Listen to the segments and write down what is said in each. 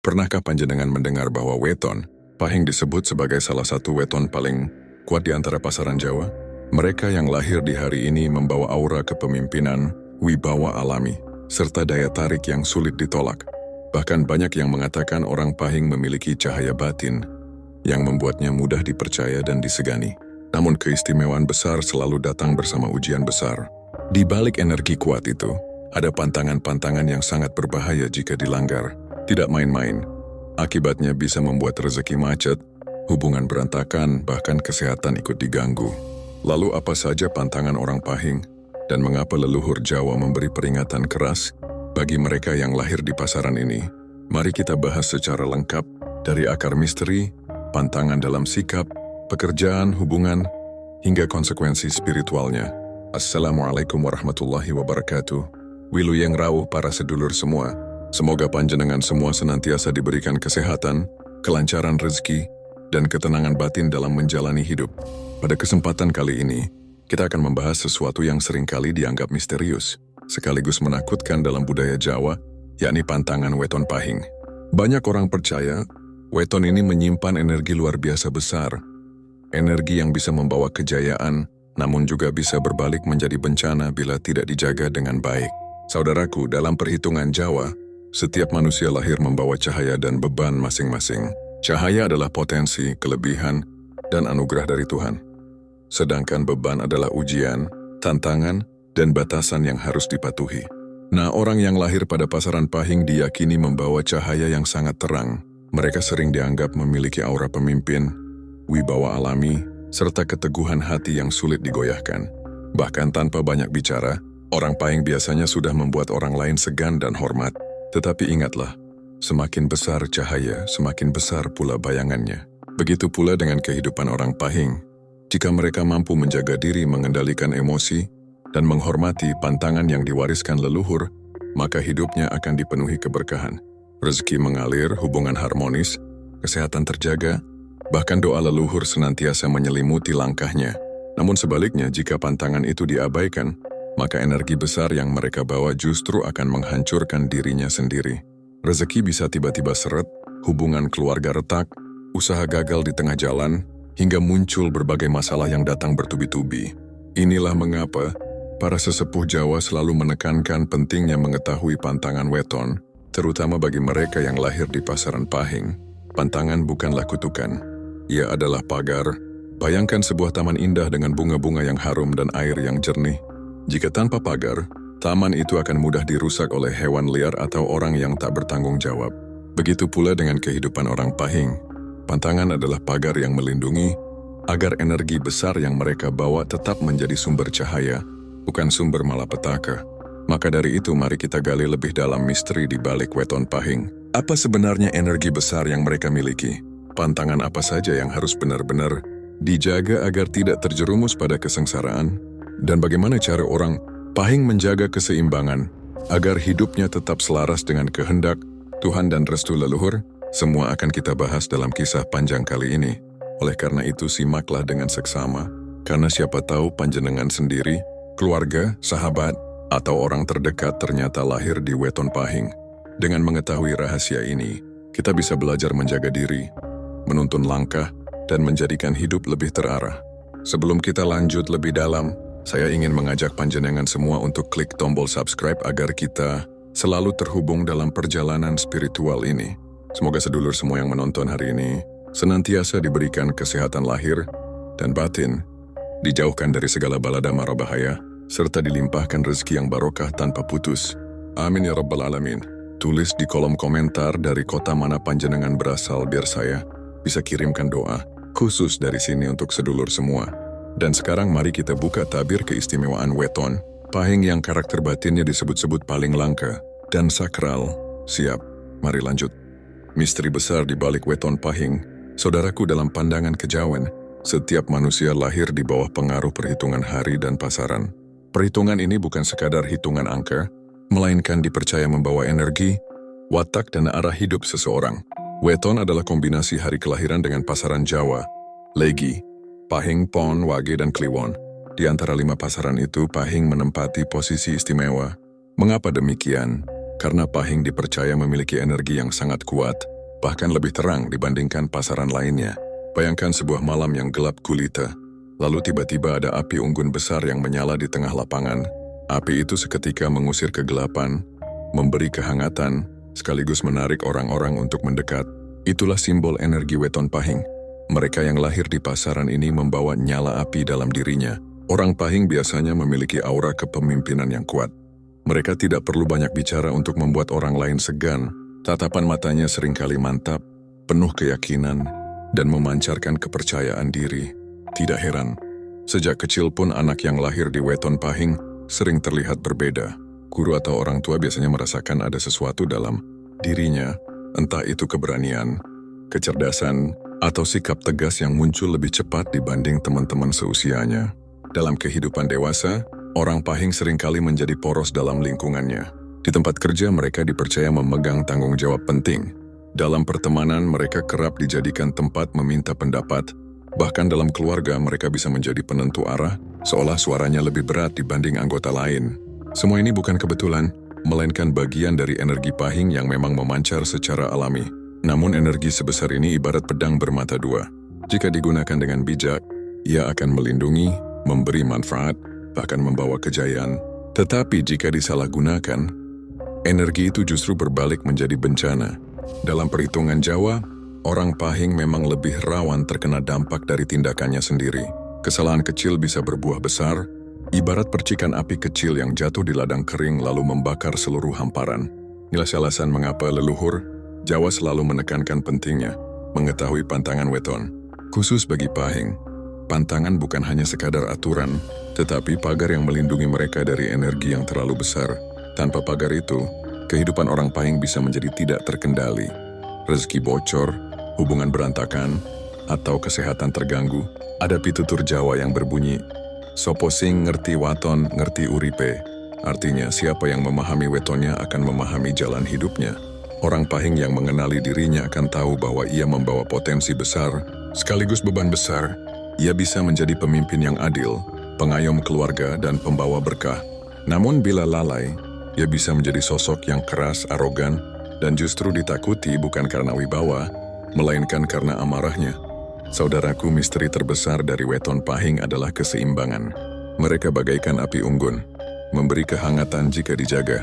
Pernahkah panjenengan mendengar bahwa weton, Pahing disebut sebagai salah satu weton paling kuat di antara pasaran Jawa? Mereka yang lahir di hari ini membawa aura kepemimpinan, wibawa alami, serta daya tarik yang sulit ditolak. Bahkan banyak yang mengatakan orang Pahing memiliki cahaya batin yang membuatnya mudah dipercaya dan disegani. Namun keistimewaan besar selalu datang bersama ujian besar. Di balik energi kuat itu, ada pantangan-pantangan yang sangat berbahaya jika dilanggar. Tidak main-main. Akibatnya bisa membuat rezeki macet, hubungan berantakan, bahkan kesehatan ikut diganggu. Lalu apa saja pantangan orang Pahing? Dan mengapa leluhur Jawa memberi peringatan keras bagi mereka yang lahir di pasaran ini? Mari kita bahas secara lengkap dari akar misteri, pantangan dalam sikap, pekerjaan, hubungan, hingga konsekuensi spiritualnya. Assalamualaikum warahmatullahi wabarakatuh. Wilujeng rawuh para sedulur semua. Semoga panjenengan semua senantiasa diberikan kesehatan, kelancaran rezeki, dan ketenangan batin dalam menjalani hidup. Pada kesempatan kali ini, kita akan membahas sesuatu yang seringkali dianggap misterius, sekaligus menakutkan dalam budaya Jawa, yakni pantangan weton Pahing. Banyak orang percaya, weton ini menyimpan energi luar biasa besar, energi yang bisa membawa kejayaan, namun juga bisa berbalik menjadi bencana bila tidak dijaga dengan baik. Saudaraku, dalam perhitungan Jawa, setiap manusia lahir membawa cahaya dan beban masing-masing. Cahaya adalah potensi, kelebihan, dan anugerah dari Tuhan. Sedangkan beban adalah ujian, tantangan, dan batasan yang harus dipatuhi. Nah, orang yang lahir pada pasaran Pahing diyakini membawa cahaya yang sangat terang. Mereka sering dianggap memiliki aura pemimpin, wibawa alami, serta keteguhan hati yang sulit digoyahkan. Bahkan tanpa banyak bicara, orang Pahing biasanya sudah membuat orang lain segan dan hormat. Tetapi ingatlah, semakin besar cahaya, semakin besar pula bayangannya. Begitu pula dengan kehidupan orang Pahing. Jika mereka mampu menjaga diri, mengendalikan emosi, dan menghormati pantangan yang diwariskan leluhur, maka hidupnya akan dipenuhi keberkahan. Rezeki mengalir, hubungan harmonis, kesehatan terjaga, bahkan doa leluhur senantiasa menyelimuti langkahnya. Namun sebaliknya, jika pantangan itu diabaikan, maka energi besar yang mereka bawa justru akan menghancurkan dirinya sendiri. Rezeki bisa tiba-tiba seret, hubungan keluarga retak, usaha gagal di tengah jalan, hingga muncul berbagai masalah yang datang bertubi-tubi. Inilah mengapa para sesepuh Jawa selalu menekankan pentingnya mengetahui pantangan weton, terutama bagi mereka yang lahir di pasaran Pahing. Pantangan bukanlah kutukan, ia adalah pagar. Bayangkan sebuah taman indah dengan bunga-bunga yang harum dan air yang jernih. Jika tanpa pagar, taman itu akan mudah dirusak oleh hewan liar atau orang yang tak bertanggung jawab. Begitu pula dengan kehidupan orang Pahing. Pantangan adalah pagar yang melindungi, agar energi besar yang mereka bawa tetap menjadi sumber cahaya, bukan sumber malapetaka. Maka dari itu mari kita gali lebih dalam misteri di balik weton Pahing. Apa sebenarnya energi besar yang mereka miliki? Pantangan apa saja yang harus benar-benar dijaga agar tidak terjerumus pada kesengsaraan? Dan bagaimana cara orang Pahing menjaga keseimbangan agar hidupnya tetap selaras dengan kehendak Tuhan dan restu leluhur? Semua akan kita bahas dalam kisah panjang kali ini. Oleh karena itu simaklah dengan seksama, karena siapa tahu panjenengan sendiri, keluarga, sahabat, atau orang terdekat ternyata lahir di weton Pahing. Dengan mengetahui rahasia ini, kita bisa belajar menjaga diri, menuntun langkah, dan menjadikan hidup lebih terarah. Sebelum kita lanjut lebih dalam, saya ingin mengajak panjenengan semua untuk klik tombol subscribe agar kita selalu terhubung dalam perjalanan spiritual ini. Semoga sedulur semua yang menonton hari ini senantiasa diberikan kesehatan lahir dan batin, dijauhkan dari segala balada mara bahaya, serta dilimpahkan rezeki yang barokah tanpa putus. Amin ya rabbal alamin. Tulis di kolom komentar dari kota mana panjenengan berasal biar saya bisa kirimkan doa khusus dari sini untuk sedulur semua. Dan sekarang mari kita buka tabir keistimewaan weton Pahing yang karakter batinnya disebut-sebut paling langka dan sakral. Siap, mari lanjut. Misteri besar di balik weton Pahing. Saudaraku, dalam pandangan kejawen, setiap manusia lahir di bawah pengaruh perhitungan hari dan pasaran. Perhitungan ini bukan sekadar hitungan angka, melainkan dipercaya membawa energi, watak, dan arah hidup seseorang. Weton adalah kombinasi hari kelahiran dengan pasaran Jawa, Legi, Pahing, Pon, Wage, dan Kliwon. Di antara 5 pasaran itu, Pahing menempati posisi istimewa. Mengapa demikian? Karena Pahing dipercaya memiliki energi yang sangat kuat, bahkan lebih terang dibandingkan pasaran lainnya. Bayangkan sebuah malam yang gelap gulita, lalu tiba-tiba ada api unggun besar yang menyala di tengah lapangan. Api itu seketika mengusir kegelapan, memberi kehangatan, sekaligus menarik orang-orang untuk mendekat. Itulah simbol energi Weton Pahing. Mereka yang lahir di pasaran ini membawa nyala api dalam dirinya. Orang Pahing biasanya memiliki aura kepemimpinan yang kuat. Mereka tidak perlu banyak bicara untuk membuat orang lain segan. Tatapan matanya seringkali mantap, penuh keyakinan, dan memancarkan kepercayaan diri. Tidak heran, sejak kecil pun anak yang lahir di Weton Pahing sering terlihat berbeda. Guru atau orang tua biasanya merasakan ada sesuatu dalam dirinya, entah itu keberanian, kecerdasan, atau sikap tegas yang muncul lebih cepat dibanding teman-teman seusianya. Dalam kehidupan dewasa, orang Pahing seringkali menjadi poros dalam lingkungannya. Di tempat kerja mereka dipercaya memegang tanggung jawab penting. Dalam pertemanan mereka kerap dijadikan tempat meminta pendapat. Bahkan dalam keluarga mereka bisa menjadi penentu arah, seolah suaranya lebih berat dibanding anggota lain. Semua ini bukan kebetulan, melainkan bagian dari energi Pahing yang memang memancar secara alami. Namun energi sebesar ini ibarat pedang bermata dua. Jika digunakan dengan bijak, ia akan melindungi, memberi manfaat, bahkan membawa kejayaan. Tetapi jika disalahgunakan, energi itu justru berbalik menjadi bencana. Dalam perhitungan Jawa, orang Pahing memang lebih rawan terkena dampak dari tindakannya sendiri. Kesalahan kecil bisa berbuah besar, ibarat percikan api kecil yang jatuh di ladang kering lalu membakar seluruh hamparan. Inilah alasan mengapa leluhur Jawa selalu menekankan pentingnya mengetahui pantangan weton. Khusus bagi Pahing, pantangan bukan hanya sekadar aturan, tetapi pagar yang melindungi mereka dari energi yang terlalu besar. Tanpa pagar itu, kehidupan orang Pahing bisa menjadi tidak terkendali. Rezeki bocor, hubungan berantakan, atau kesehatan terganggu. Ada pitutur Jawa yang berbunyi, "Sopo sing ngerti waton, ngerti uripe." Artinya, siapa yang memahami wetonnya akan memahami jalan hidupnya. Orang Pahing yang mengenali dirinya akan tahu bahwa ia membawa potensi besar, sekaligus beban besar. Ia bisa menjadi pemimpin yang adil, pengayom keluarga, dan pembawa berkah. Namun bila lalai, ia bisa menjadi sosok yang keras, arogan, dan justru ditakuti bukan karena wibawa, melainkan karena amarahnya. Saudaraku, misteri terbesar dari Weton Pahing adalah keseimbangan. Mereka bagaikan api unggun, memberi kehangatan jika dijaga,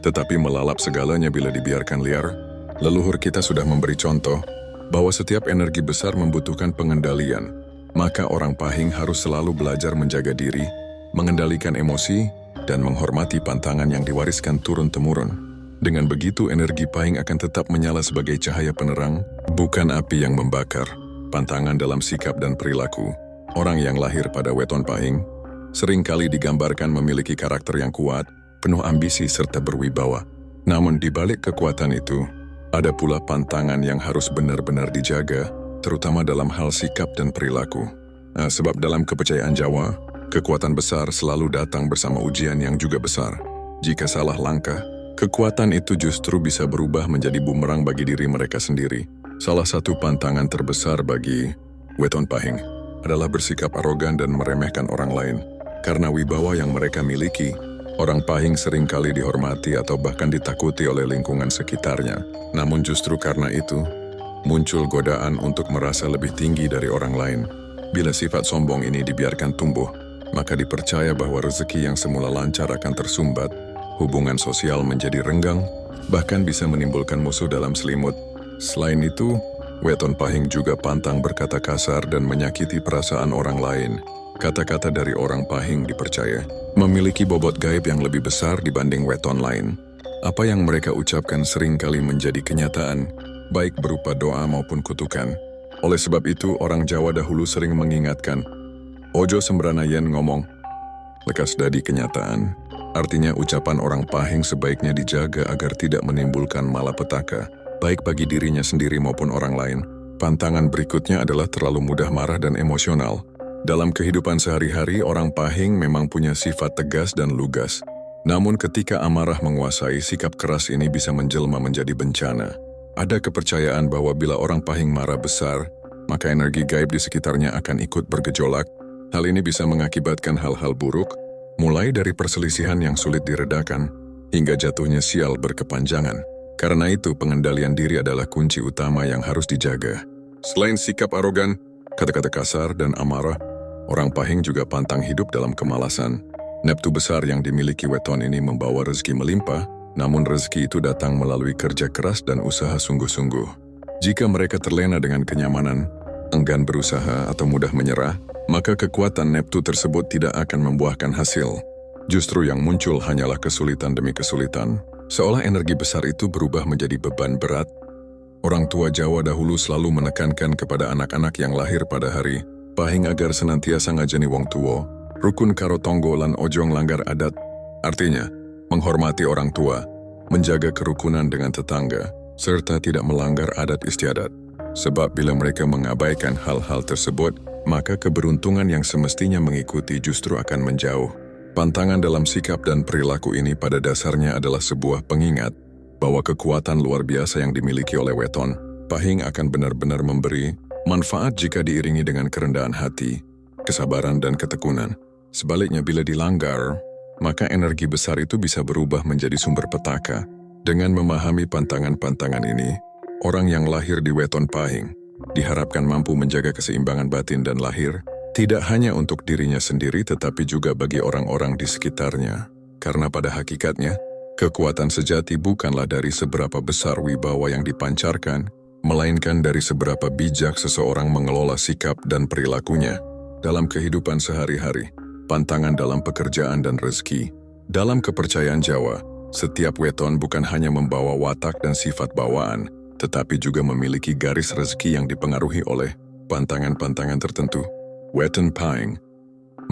tetapi melalap segalanya bila dibiarkan liar. Leluhur kita sudah memberi contoh bahwa setiap energi besar membutuhkan pengendalian. Maka orang Pahing harus selalu belajar menjaga diri, mengendalikan emosi, dan menghormati pantangan yang diwariskan turun-temurun. Dengan begitu, energi Pahing akan tetap menyala sebagai cahaya penerang, bukan api yang membakar. Pantangan dalam sikap dan perilaku. Orang yang lahir pada Weton Pahing seringkali digambarkan memiliki karakter yang kuat, penuh ambisi serta berwibawa. Namun di balik kekuatan itu, ada pula pantangan yang harus benar-benar dijaga, terutama dalam hal sikap dan perilaku. Sebab dalam kepercayaan Jawa, kekuatan besar selalu datang bersama ujian yang juga besar. Jika salah langkah, kekuatan itu justru bisa berubah menjadi bumerang bagi diri mereka sendiri. Salah satu pantangan terbesar bagi Weton Pahing adalah bersikap arogan dan meremehkan orang lain. Karena wibawa yang mereka miliki, orang Pahing seringkali dihormati atau bahkan ditakuti oleh lingkungan sekitarnya. Namun justru karena itu, muncul godaan untuk merasa lebih tinggi dari orang lain. Bila sifat sombong ini dibiarkan tumbuh, maka dipercaya bahwa rezeki yang semula lancar akan tersumbat, hubungan sosial menjadi renggang, bahkan bisa menimbulkan musuh dalam selimut. Selain itu, Weton Pahing juga pantang berkata kasar dan menyakiti perasaan orang lain. Kata-kata dari orang Pahing dipercaya memiliki bobot gaib yang lebih besar dibanding weton lain. Apa yang mereka ucapkan seringkali menjadi kenyataan, baik berupa doa maupun kutukan. Oleh sebab itu, orang Jawa dahulu sering mengingatkan, "Ojo sembrana yen ngomong, lekas dadi kenyataan." Artinya ucapan orang Pahing sebaiknya dijaga agar tidak menimbulkan malapetaka, baik bagi dirinya sendiri maupun orang lain. Pantangan berikutnya adalah terlalu mudah marah dan emosional. Dalam kehidupan sehari-hari, orang Pahing memang punya sifat tegas dan lugas. Namun ketika amarah menguasai, sikap keras ini bisa menjelma menjadi bencana. Ada kepercayaan bahwa bila orang Pahing marah besar, maka energi gaib di sekitarnya akan ikut bergejolak. Hal ini bisa mengakibatkan hal-hal buruk, mulai dari perselisihan yang sulit diredakan, hingga jatuhnya sial berkepanjangan. Karena itu, pengendalian diri adalah kunci utama yang harus dijaga. Selain sikap arogan, kata-kata kasar, dan amarah, orang Pahing juga pantang hidup dalam kemalasan. Neptu besar yang dimiliki weton ini membawa rezeki melimpah, namun rezeki itu datang melalui kerja keras dan usaha sungguh-sungguh. Jika mereka terlena dengan kenyamanan, enggan berusaha atau mudah menyerah, maka kekuatan Neptu tersebut tidak akan membuahkan hasil. Justru yang muncul hanyalah kesulitan demi kesulitan, seolah energi besar itu berubah menjadi beban berat. Orang tua Jawa dahulu selalu menekankan kepada anak-anak yang lahir pada hari Pahing agar senantiasa ngajeni wong tuwa, rukun karo tonggo lan ojong langgar adat. Artinya, menghormati orang tua, menjaga kerukunan dengan tetangga, serta tidak melanggar adat istiadat. Sebab bila mereka mengabaikan hal-hal tersebut, maka keberuntungan yang semestinya mengikuti justru akan menjauh. Pantangan dalam sikap dan perilaku ini pada dasarnya adalah sebuah pengingat bahwa kekuatan luar biasa yang dimiliki oleh weton Pahing akan benar-benar memberi manfaat jika diiringi dengan kerendahan hati, kesabaran, dan ketekunan. Sebaliknya, bila dilanggar, maka energi besar itu bisa berubah menjadi sumber petaka. Dengan memahami pantangan-pantangan ini, orang yang lahir di weton Pahing diharapkan mampu menjaga keseimbangan batin dan lahir, tidak hanya untuk dirinya sendiri tetapi juga bagi orang-orang di sekitarnya. Karena pada hakikatnya, kekuatan sejati bukanlah dari seberapa besar wibawa yang dipancarkan, melainkan dari seberapa bijak seseorang mengelola sikap dan perilakunya dalam kehidupan sehari-hari, pantangan dalam pekerjaan dan rezeki. Dalam kepercayaan Jawa, setiap weton bukan hanya membawa watak dan sifat bawaan, tetapi juga memiliki garis rezeki yang dipengaruhi oleh pantangan-pantangan tertentu. Weton Pahing,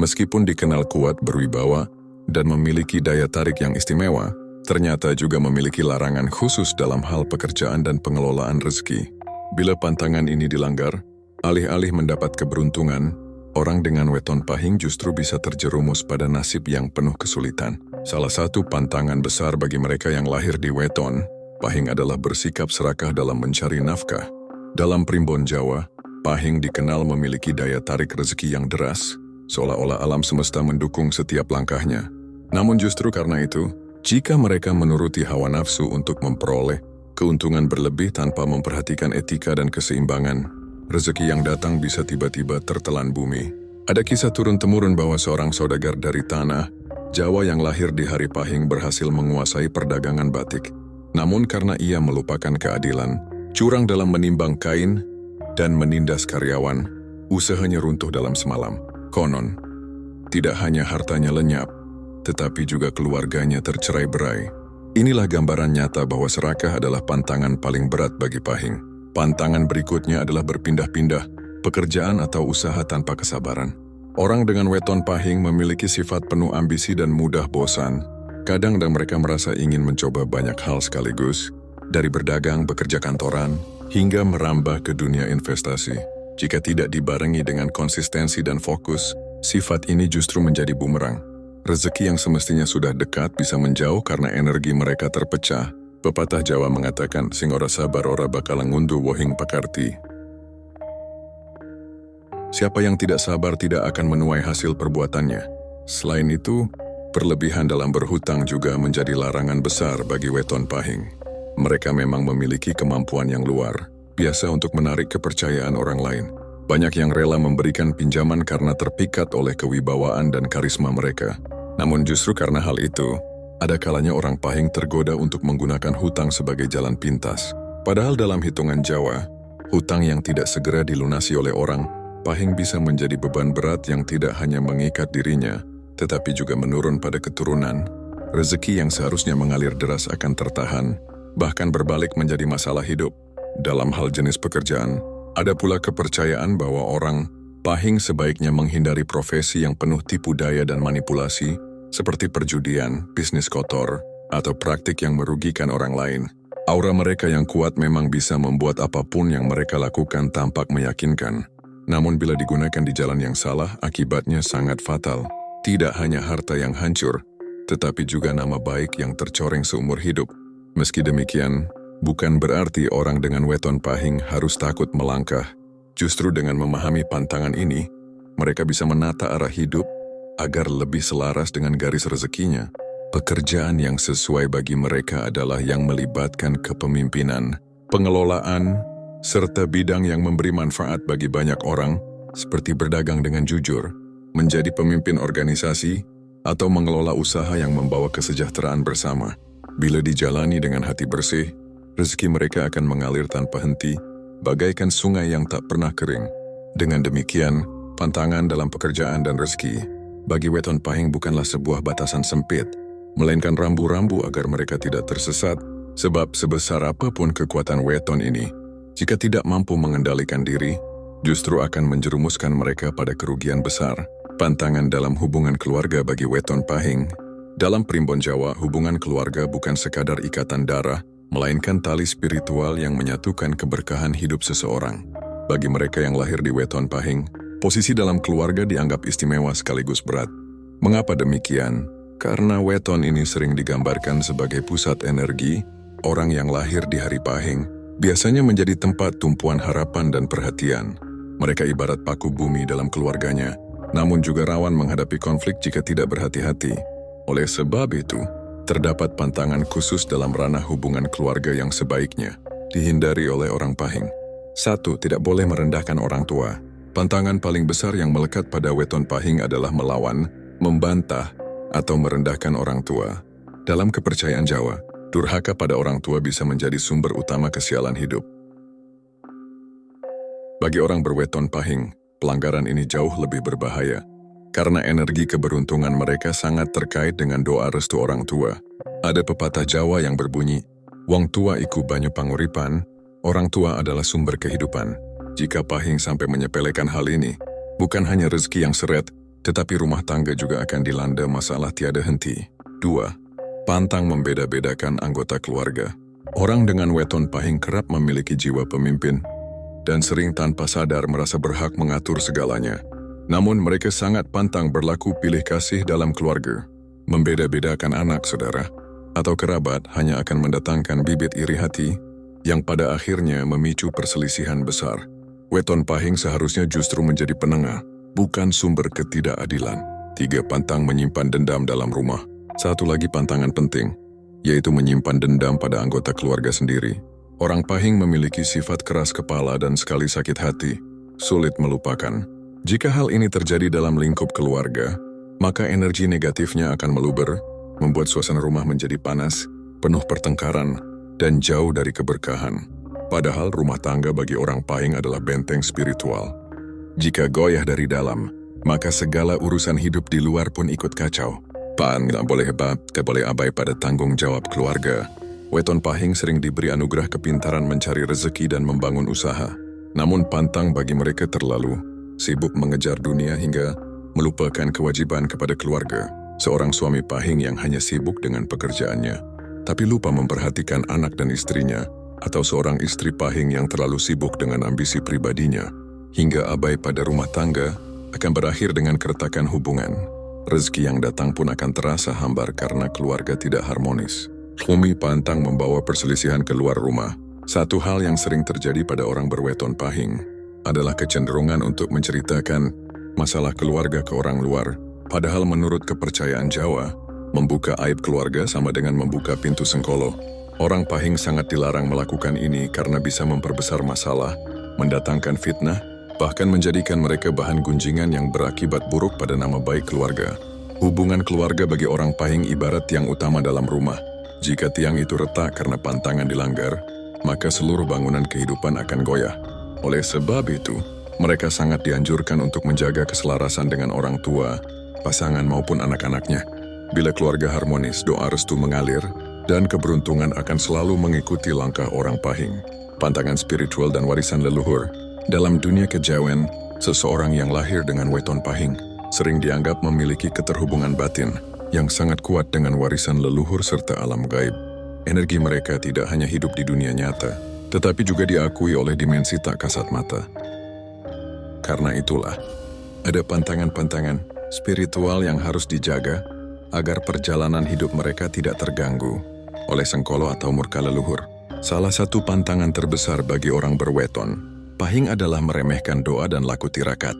meskipun dikenal kuat berwibawa dan memiliki daya tarik yang istimewa, ternyata juga memiliki larangan khusus dalam hal pekerjaan dan pengelolaan rezeki. Bila pantangan ini dilanggar, alih-alih mendapat keberuntungan, orang dengan weton Pahing justru bisa terjerumus pada nasib yang penuh kesulitan. Salah satu pantangan besar bagi mereka yang lahir di weton Pahing adalah bersikap serakah dalam mencari nafkah. Dalam primbon Jawa, Pahing dikenal memiliki daya tarik rezeki yang deras, seolah-olah alam semesta mendukung setiap langkahnya. Namun justru karena itu, jika mereka menuruti hawa nafsu untuk memperoleh keuntungan berlebih tanpa memperhatikan etika dan keseimbangan, rezeki yang datang bisa tiba-tiba tertelan bumi. Ada kisah turun-temurun bahwa seorang saudagar dari tanah Jawa yang lahir di hari Pahing berhasil menguasai perdagangan batik. Namun karena ia melupakan keadilan, curang dalam menimbang kain, dan menindas karyawan, usahanya runtuh dalam semalam. Konon, tidak hanya hartanya lenyap, tetapi juga keluarganya tercerai-berai. Inilah gambaran nyata bahwa serakah adalah pantangan paling berat bagi Pahing. Pantangan berikutnya adalah berpindah-pindah, pekerjaan atau usaha tanpa kesabaran. Orang dengan weton Pahing memiliki sifat penuh ambisi dan mudah bosan. Kadang mereka merasa ingin mencoba banyak hal sekaligus, dari berdagang, bekerja kantoran, hingga merambah ke dunia investasi. Jika tidak dibarengi dengan konsistensi dan fokus, sifat ini justru menjadi bumerang. Rezeki yang semestinya sudah dekat bisa menjauh karena energi mereka terpecah. Pepatah Jawa mengatakan, sing ora sabar ora bakal ngunduh wohing pakarti. Siapa yang tidak sabar tidak akan menuai hasil perbuatannya. Selain itu, berlebihan dalam berhutang juga menjadi larangan besar bagi weton Pahing. Mereka memang memiliki kemampuan yang luar biasa untuk menarik kepercayaan orang lain. Banyak yang rela memberikan pinjaman karena terpikat oleh kewibawaan dan karisma mereka. Namun justru karena hal itu, ada kalanya orang Pahing tergoda untuk menggunakan hutang sebagai jalan pintas. Padahal dalam hitungan Jawa, hutang yang tidak segera dilunasi oleh orang Pahing bisa menjadi beban berat yang tidak hanya mengikat dirinya, tetapi juga menurun pada keturunan. Rezeki yang seharusnya mengalir deras akan tertahan, bahkan berbalik menjadi masalah hidup. Dalam hal jenis pekerjaan, ada pula kepercayaan bahwa orang Pahing sebaiknya menghindari profesi yang penuh tipu daya dan manipulasi, seperti perjudian, bisnis kotor, atau praktik yang merugikan orang lain. Aura mereka yang kuat memang bisa membuat apapun yang mereka lakukan tampak meyakinkan. Namun bila digunakan di jalan yang salah, akibatnya sangat fatal. Tidak hanya harta yang hancur, tetapi juga nama baik yang tercoreng seumur hidup. Meski demikian, bukan berarti orang dengan weton Pahing harus takut melangkah. Justru dengan memahami pantangan ini, mereka bisa menata arah hidup agar lebih selaras dengan garis rezekinya. Pekerjaan yang sesuai bagi mereka adalah yang melibatkan kepemimpinan, pengelolaan, serta bidang yang memberi manfaat bagi banyak orang, seperti berdagang dengan jujur, menjadi pemimpin organisasi, atau mengelola usaha yang membawa kesejahteraan bersama. Bila dijalani dengan hati bersih, rezeki mereka akan mengalir tanpa henti, bagaikan sungai yang tak pernah kering. Dengan demikian, pantangan dalam pekerjaan dan rezeki bagi weton pahing bukanlah sebuah batasan sempit, melainkan rambu-rambu agar mereka tidak tersesat, sebab sebesar apapun kekuatan weton ini, jika tidak mampu mengendalikan diri, justru akan menjerumuskan mereka pada kerugian besar. Pantangan dalam hubungan keluarga bagi weton pahing. Dalam primbon Jawa, hubungan keluarga bukan sekadar ikatan darah, melainkan tali spiritual yang menyatukan keberkahan hidup seseorang. Bagi mereka yang lahir di weton pahing, posisi dalam keluarga dianggap istimewa sekaligus berat. Mengapa demikian? Karena weton ini sering digambarkan sebagai pusat energi, orang yang lahir di hari pahing biasanya menjadi tempat tumpuan harapan dan perhatian. Mereka ibarat paku bumi dalam keluarganya, namun juga rawan menghadapi konflik jika tidak berhati-hati. Oleh sebab itu, terdapat pantangan khusus dalam ranah hubungan keluarga yang sebaiknya dihindari oleh orang pahing. 1. Tidak boleh merendahkan orang tua. Pantangan paling besar yang melekat pada weton pahing adalah melawan, membantah, atau merendahkan orang tua. Dalam kepercayaan Jawa, durhaka pada orang tua bisa menjadi sumber utama kesialan hidup. Bagi orang berweton pahing, pelanggaran ini jauh lebih berbahaya, karena energi keberuntungan mereka sangat terkait dengan doa restu orang tua. Ada pepatah Jawa yang berbunyi, "Wong tua iku banyu panguripan," orang tua adalah sumber kehidupan. Jika pahing sampai menyepelekan hal ini, bukan hanya rezeki yang seret, tetapi rumah tangga juga akan dilanda masalah tiada henti. 2. Pantang membeda-bedakan anggota keluarga. Orang dengan weton pahing kerap memiliki jiwa pemimpin, dan sering tanpa sadar merasa berhak mengatur segalanya. Namun mereka sangat pantang berlaku pilih kasih dalam keluarga. Membeda-bedakan anak saudara atau kerabat hanya akan mendatangkan bibit iri hati yang pada akhirnya memicu perselisihan besar. Weton pahing seharusnya justru menjadi penengah, bukan sumber ketidakadilan. 3. Pantang menyimpan dendam dalam rumah. Satu lagi pantangan penting, yaitu menyimpan dendam pada anggota keluarga sendiri. Orang pahing memiliki sifat keras kepala dan sekali sakit hati, sulit melupakan. Jika hal ini terjadi dalam lingkup keluarga, maka energi negatifnya akan meluber, membuat suasana rumah menjadi panas, penuh pertengkaran, dan jauh dari keberkahan. Padahal rumah tangga bagi orang pahing adalah benteng spiritual. Jika goyah dari dalam, maka segala urusan hidup di luar pun ikut kacau. Tak boleh abai pada tanggung jawab keluarga. Weton pahing sering diberi anugerah kepintaran mencari rezeki dan membangun usaha. Namun pantang bagi mereka terlalu sibuk mengejar dunia hingga melupakan kewajiban kepada keluarga. Seorang suami pahing yang hanya sibuk dengan pekerjaannya, tapi lupa memperhatikan anak dan istrinya, atau seorang istri pahing yang terlalu sibuk dengan ambisi pribadinya, hingga abai pada rumah tangga, akan berakhir dengan keretakan hubungan. Rezeki yang datang pun akan terasa hambar karena keluarga tidak harmonis. Umi pantang membawa perselisihan keluar rumah. Satu hal yang sering terjadi pada orang berweton pahing adalah kecenderungan untuk menceritakan masalah keluarga ke orang luar. Padahal menurut kepercayaan Jawa, membuka aib keluarga sama dengan membuka pintu sengkolo. Orang pahing sangat dilarang melakukan ini karena bisa memperbesar masalah, mendatangkan fitnah, bahkan menjadikan mereka bahan gunjingan yang berakibat buruk pada nama baik keluarga. Hubungan keluarga bagi orang pahing ibarat tiang utama dalam rumah. Jika tiang itu retak karena pantangan dilanggar, maka seluruh bangunan kehidupan akan goyah. Oleh sebab itu, mereka sangat dianjurkan untuk menjaga keselarasan dengan orang tua, pasangan maupun anak-anaknya. Bila keluarga harmonis, doa restu mengalir, dan keberuntungan akan selalu mengikuti langkah orang pahing. Pantangan spiritual dan warisan leluhur. Dalam dunia kejawen, seseorang yang lahir dengan weton pahing sering dianggap memiliki keterhubungan batin yang sangat kuat dengan warisan leluhur serta alam gaib. Energi mereka tidak hanya hidup di dunia nyata, tetapi juga diakui oleh dimensi tak kasat mata. Karena itulah, ada pantangan-pantangan spiritual yang harus dijaga agar perjalanan hidup mereka tidak terganggu oleh sengkolo atau murka leluhur. Salah satu pantangan terbesar bagi orang berweton pahing adalah meremehkan doa dan laku tirakat.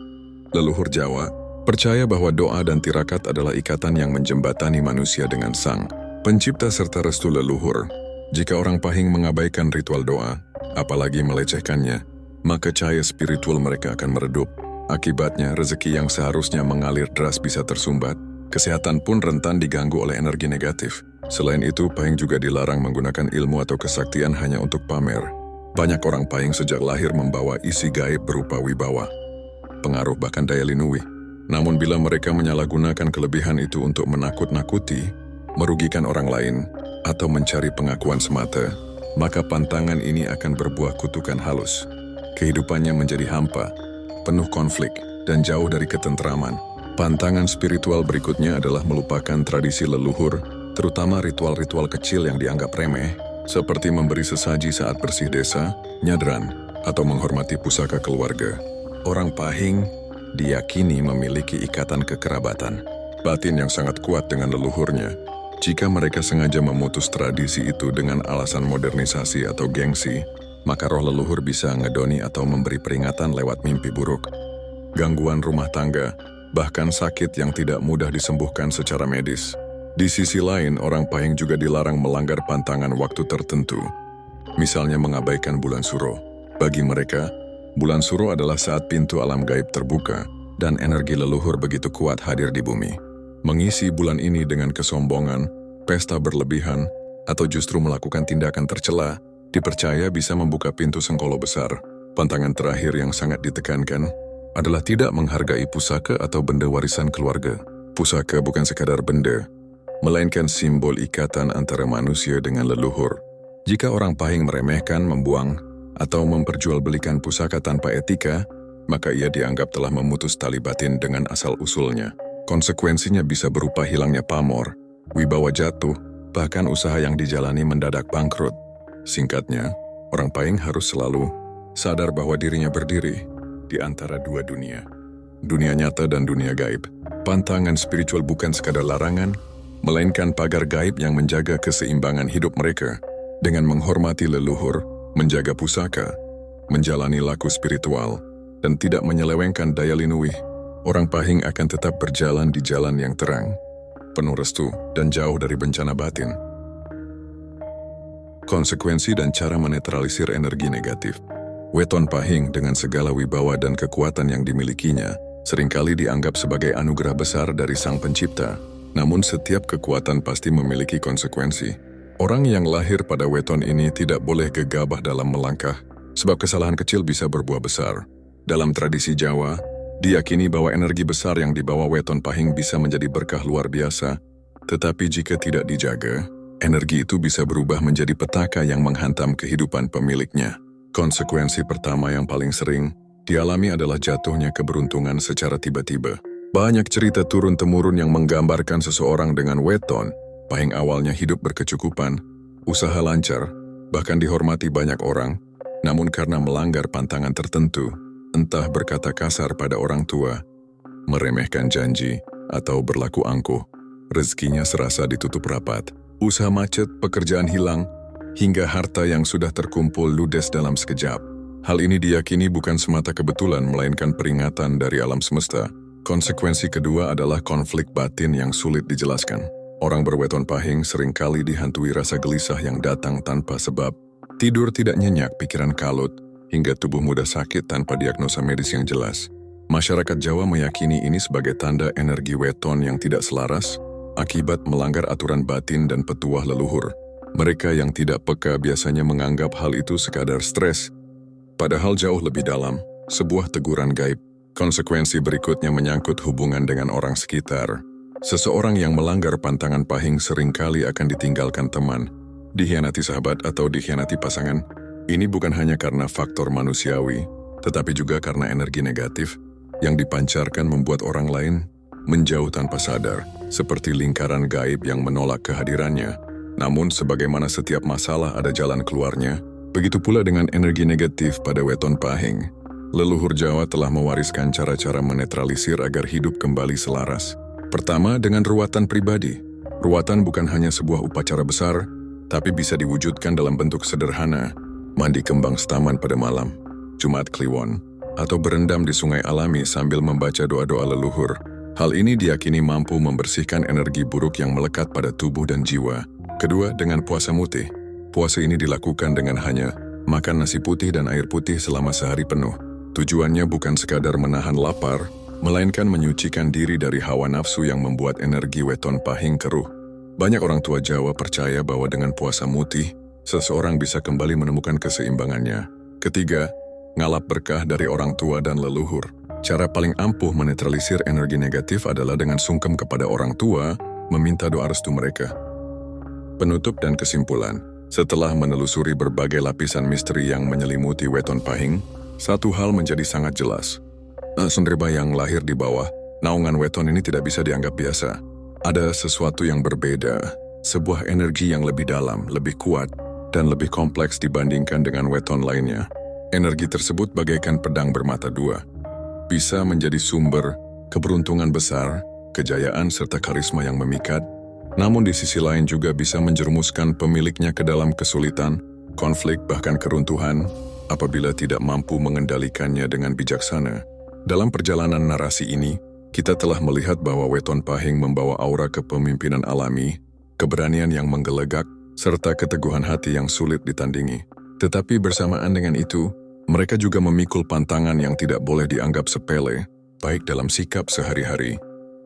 Leluhur Jawa Percaya bahwa doa dan tirakat adalah ikatan yang menjembatani manusia dengan Sang Pencipta serta restu leluhur. Jika orang Pahing mengabaikan ritual doa, apalagi melecehkannya, maka cahaya spiritual mereka akan meredup. Akibatnya, rezeki yang seharusnya mengalir deras bisa tersumbat, kesehatan pun rentan diganggu oleh energi negatif. Selain itu, Pahing juga dilarang menggunakan ilmu atau kesaktian hanya untuk pamer. Banyak orang Pahing sejak lahir membawa isi gaib berupa wibawa, pengaruh bahkan daya linui. Namun bila mereka menyalahgunakan kelebihan itu untuk menakut-nakuti, merugikan orang lain, atau mencari pengakuan semata, maka pantangan ini akan berbuah kutukan halus. Kehidupannya menjadi hampa, penuh konflik, dan jauh dari ketentraman. Pantangan spiritual berikutnya adalah melupakan tradisi leluhur, terutama ritual-ritual kecil yang dianggap remeh, seperti memberi sesaji saat bersih desa, nyadran, atau menghormati pusaka keluarga. Orang Pahing diyakini memiliki ikatan kekerabatan batin yang sangat kuat dengan leluhurnya. Jika mereka sengaja memutus tradisi itu dengan alasan modernisasi atau gengsi, maka roh leluhur bisa ngedoni atau memberi peringatan lewat mimpi buruk, gangguan rumah tangga, bahkan sakit yang tidak mudah disembuhkan secara medis. Di sisi lain, orang Pahing juga dilarang melanggar pantangan waktu tertentu, misalnya mengabaikan bulan Suro. Bagi mereka, bulan Suro adalah saat pintu alam gaib terbuka dan energi leluhur begitu kuat hadir di bumi. Mengisi bulan ini dengan kesombongan, pesta berlebihan, atau justru melakukan tindakan tercela, dipercaya bisa membuka pintu sengkolo besar. Pantangan terakhir yang sangat ditekankan adalah tidak menghargai pusaka atau benda warisan keluarga. Pusaka bukan sekadar benda, melainkan simbol ikatan antara manusia dengan leluhur. Jika orang Pahing meremehkan, membuang, atau memperjualbelikan pusaka tanpa etika, maka ia dianggap telah memutus tali batin dengan asal-usulnya. Konsekuensinya bisa berupa hilangnya pamor, wibawa jatuh, bahkan usaha yang dijalani mendadak bangkrut. Singkatnya, orang Pahing harus selalu sadar bahwa dirinya berdiri di antara dua dunia, dunia nyata dan dunia gaib. Pantangan spiritual bukan sekadar larangan, melainkan pagar gaib yang menjaga keseimbangan hidup mereka. Dengan menghormati leluhur, menjaga pusaka, menjalani laku spiritual, dan tidak menyelewengkan daya linui, orang Pahing akan tetap berjalan di jalan yang terang, penuh restu, dan jauh dari bencana batin. Konsekuensi dan cara menetralisir energi negatif. Weton Pahing dengan segala wibawa dan kekuatan yang dimilikinya, seringkali dianggap sebagai anugerah besar dari Sang Pencipta. Namun setiap kekuatan pasti memiliki konsekuensi. Orang yang lahir pada weton ini tidak boleh gegabah dalam melangkah, sebab kesalahan kecil bisa berbuah besar. Dalam tradisi Jawa, diyakini bahwa energi besar yang dibawa weton Pahing bisa menjadi berkah luar biasa, tetapi jika tidak dijaga, energi itu bisa berubah menjadi petaka yang menghantam kehidupan pemiliknya. Konsekuensi pertama yang paling sering dialami adalah jatuhnya keberuntungan secara tiba-tiba. Banyak cerita turun-temurun yang menggambarkan seseorang dengan weton Pahing awalnya hidup berkecukupan, usaha lancar, bahkan dihormati banyak orang, namun karena melanggar pantangan tertentu, entah berkata kasar pada orang tua, meremehkan janji, atau berlaku angkuh, rezekinya serasa ditutup rapat. Usaha macet, pekerjaan hilang, hingga harta yang sudah terkumpul ludes dalam sekejap. Hal ini diyakini bukan semata kebetulan, melainkan peringatan dari alam semesta. Konsekuensi kedua adalah konflik batin yang sulit dijelaskan. Orang berweton Pahing seringkali dihantui rasa gelisah yang datang tanpa sebab. Tidur tidak nyenyak, pikiran kalut, hingga tubuh mudah sakit tanpa diagnosa medis yang jelas. Masyarakat Jawa meyakini ini sebagai tanda energi weton yang tidak selaras, akibat melanggar aturan batin dan petuah leluhur. Mereka yang tidak peka biasanya menganggap hal itu sekadar stres, padahal jauh lebih dalam, sebuah teguran gaib. Konsekuensi berikutnya menyangkut hubungan dengan orang sekitar. Seseorang yang melanggar pantangan Pahing seringkali akan ditinggalkan teman, dikhianati sahabat atau dikhianati pasangan. Ini bukan hanya karena faktor manusiawi, tetapi juga karena energi negatif yang dipancarkan membuat orang lain menjauh tanpa sadar, seperti lingkaran gaib yang menolak kehadirannya. Namun sebagaimana setiap masalah ada jalan keluarnya, begitu pula dengan energi negatif pada weton Pahing. Leluhur Jawa telah mewariskan cara-cara menetralisir agar hidup kembali selaras. Pertama, dengan ruatan pribadi. Ruatan bukan hanya sebuah upacara besar, tapi bisa diwujudkan dalam bentuk sederhana, mandi kembang setaman pada malam, Jumat Kliwon, atau berendam di sungai alami sambil membaca doa-doa leluhur. Hal ini diyakini mampu membersihkan energi buruk yang melekat pada tubuh dan jiwa. Kedua, dengan puasa mutih. Puasa ini dilakukan dengan hanya makan nasi putih dan air putih selama sehari penuh. Tujuannya bukan sekadar menahan lapar, melainkan menyucikan diri dari hawa nafsu yang membuat energi weton pahing keruh. Banyak orang tua Jawa percaya bahwa dengan puasa mutih, seseorang bisa kembali menemukan keseimbangannya. Ketiga, ngalap berkah dari orang tua dan leluhur. Cara paling ampuh menetralisir energi negatif adalah dengan sungkem kepada orang tua, meminta doa restu mereka. Penutup dan kesimpulan. Setelah menelusuri berbagai lapisan misteri yang menyelimuti weton pahing, satu hal menjadi sangat jelas. Sundriba yang lahir di bawah naungan weton ini tidak bisa dianggap biasa. Ada sesuatu yang berbeda, sebuah energi yang lebih dalam, lebih kuat, dan lebih kompleks dibandingkan dengan weton lainnya. Energi tersebut bagaikan pedang bermata dua. Bisa menjadi sumber keberuntungan besar, kejayaan serta karisma yang memikat, namun di sisi lain juga bisa menjerumuskan pemiliknya ke dalam kesulitan, konflik bahkan keruntuhan apabila tidak mampu mengendalikannya dengan bijaksana. Dalam perjalanan narasi ini, kita telah melihat bahwa weton pahing membawa aura kepemimpinan alami, keberanian yang menggelegak, serta keteguhan hati yang sulit ditandingi. Tetapi bersamaan dengan itu, mereka juga memikul pantangan yang tidak boleh dianggap sepele, baik dalam sikap sehari-hari,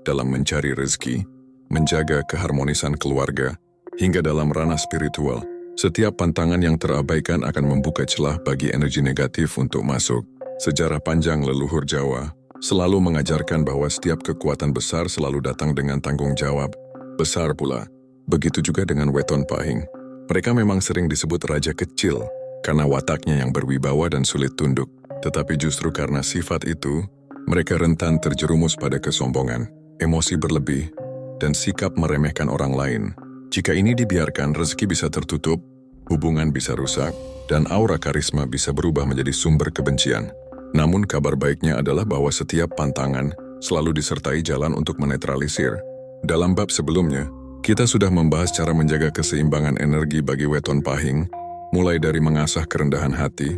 dalam mencari rezeki, menjaga keharmonisan keluarga, hingga dalam ranah spiritual. Setiap pantangan yang terabaikan akan membuka celah bagi energi negatif untuk masuk. Sejarah panjang leluhur Jawa selalu mengajarkan bahwa setiap kekuatan besar selalu datang dengan tanggung jawab besar pula. Begitu juga dengan weton pahing. Mereka memang sering disebut raja kecil karena wataknya yang berwibawa dan sulit tunduk. Tetapi justru karena sifat itu, mereka rentan terjerumus pada kesombongan, emosi berlebih, dan sikap meremehkan orang lain. Jika ini dibiarkan, rezeki bisa tertutup, hubungan bisa rusak, dan aura karisma bisa berubah menjadi sumber kebencian. Namun kabar baiknya adalah bahwa setiap pantangan selalu disertai jalan untuk menetralisir. Dalam bab sebelumnya, kita sudah membahas cara menjaga keseimbangan energi bagi weton pahing, mulai dari mengasah kerendahan hati,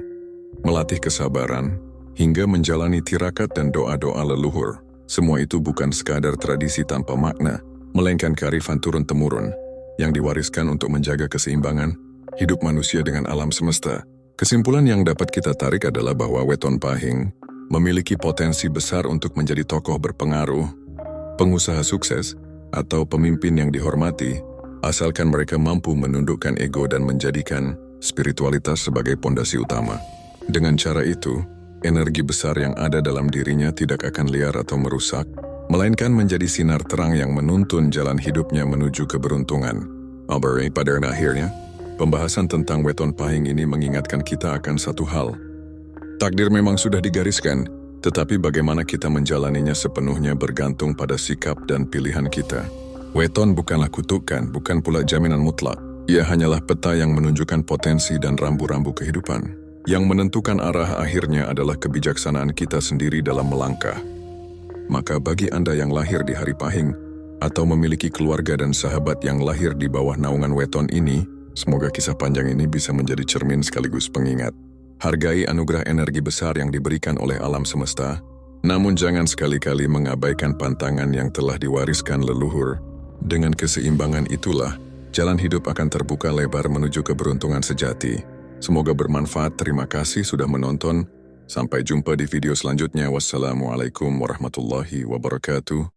melatih kesabaran, hingga menjalani tirakat dan doa-doa leluhur. Semua itu bukan sekadar tradisi tanpa makna, melainkan kearifan turun-temurun yang diwariskan untuk menjaga keseimbangan hidup manusia dengan alam semesta. Kesimpulan yang dapat kita tarik adalah bahwa weton pahing memiliki potensi besar untuk menjadi tokoh berpengaruh, pengusaha sukses, atau pemimpin yang dihormati, asalkan mereka mampu menundukkan ego dan menjadikan spiritualitas sebagai pondasi utama. Dengan cara itu, energi besar yang ada dalam dirinya tidak akan liar atau merusak, melainkan menjadi sinar terang yang menuntun jalan hidupnya menuju keberuntungan. Pada akhirnya, pembahasan tentang weton pahing ini mengingatkan kita akan satu hal. Takdir memang sudah digariskan, tetapi bagaimana kita menjalaninya sepenuhnya bergantung pada sikap dan pilihan kita. Weton bukanlah kutukan, bukan pula jaminan mutlak. Ia hanyalah peta yang menunjukkan potensi dan rambu-rambu kehidupan. Yang menentukan arah akhirnya adalah kebijaksanaan kita sendiri dalam melangkah. Maka bagi Anda yang lahir di hari pahing, atau memiliki keluarga dan sahabat yang lahir di bawah naungan weton ini, semoga kisah panjang ini bisa menjadi cermin sekaligus pengingat. Hargai anugerah energi besar yang diberikan oleh alam semesta, namun jangan sekali-kali mengabaikan pantangan yang telah diwariskan leluhur. Dengan keseimbangan itulah, jalan hidup akan terbuka lebar menuju keberuntungan sejati. Semoga bermanfaat. Terima kasih sudah menonton. Sampai jumpa di video selanjutnya. Wassalamualaikum warahmatullahi wabarakatuh.